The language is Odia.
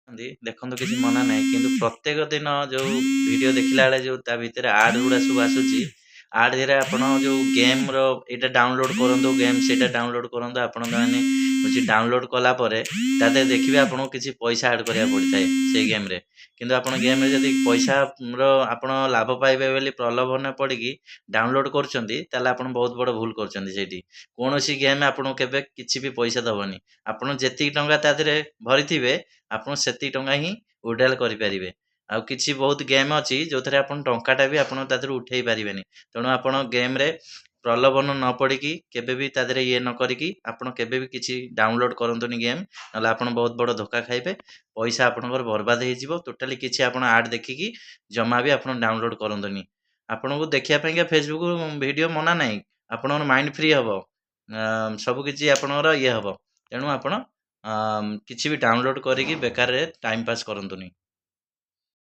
ଦେଖନ୍ତୁ କିଛି ମନା ନାହିଁ କିନ୍ତୁ ପ୍ରତ୍ୟେକ ଦିନ ଯୋଉ ଭିଡିଓ ଦେଖିଲା ବେଳେ ଯୋଉ ତା ଭିତରେ ଆଡ୍ ଗୁଡା ସବୁ ଆସୁଛି ଆଡ୍ ରେ ଆପଣ ଯୋଉ ଗେମ୍ ର ଏଇଟା ଡାଉନଲୋଡ୍ କରନ୍ତୁ ଗେମ୍ ସେଇଟା ଡାଉନଲୋଡ୍ କରନ୍ତୁ ଆପଣ ମାନେ ହଉଛି ଡାଉନଲୋଡ୍ କଲା ପରେ ତା ଦେହରେ ଦେଖିବେ ଆପଣଙ୍କୁ କିଛି ପଇସା ଆଡ୍ କରିବାକୁ ପଡିଥାଏ ସେଇ ଗେମ୍ ରେ କିନ୍ତୁ ଆପଣ ଗେମ୍ ରେ ଯଦି ପଇସା ର ଆପଣ ଲାଭ ପାଇବେ ବୋଲି ପ୍ରଲୋଭନ ପଡିକି ଡାଉନଲୋଡ୍ କରୁଛନ୍ତି ତାହେଲେ ଆପଣ ବହୁତ ବଡ ଭୁଲ କରୁଛନ୍ତି ସେଇଠି କୌଣସି ଗେମ୍ ଆପଣଙ୍କୁ କେବେ କିଛି ବି ପଇସା ଦବନି ଆପଣ ଯେତିକି ଟଙ୍କା ତା ଦେହରେ ଭରିଥିବେ ଆପଣ ସେତିକି ଟଙ୍କା ହିଁ ୱିଡ୍ରାଲ୍ କରିପାରିବେ ଆଉ କିଛି ବହୁତ ଗେମ୍ ଅଛି ଯୋଉଥିରେ ଆପଣ ଟଙ୍କାଟା ବି ଆପଣ ତା ଦେହରୁ ଉଠେଇ ପାରିବେନି ତେଣୁ ଆପଣ ଗେମ୍ ରେ ପ୍ରଲୋଭନ ନ ପଡ଼ିକି କେବେ ବି ତା ଦେହରେ ଇଏ ନ କରିକି ଆପଣ କେବେ ବି କିଛି ଡାଉନଲୋଡ୍ କରନ୍ତୁନି ଗେମ୍ ନହେଲେ ଆପଣ ବହୁତ ବଡ଼ ଧୋକା ଖାଇବେ ପଇସା ଆପଣଙ୍କର ବର୍ବାଦ ହେଇଯିବ ଟୋଟାଲି କିଛି ଆପଣ ଆଡ୍ ଦେଖିକି ଜମା ବି ଆପଣ ଡାଉନଲୋଡ୍ କରନ୍ତୁନି ଆପଣଙ୍କୁ ଦେଖିବା ପାଇଁକା ଫେସବୁକ୍ ଭିଡିଓ ମନା ନାହିଁ ଆପଣଙ୍କର ମାଇଣ୍ଡ ଫ୍ରି ହବ ସବୁ କିଛି ଆପଣଙ୍କର ଇଏ ହବ ତେଣୁ ଆପଣ କିଛି ବି ଡାଉନଲୋଡ୍ କରିକି ବେକାରରେ ଟାଇମ୍ ପାସ୍ କରନ୍ତୁନି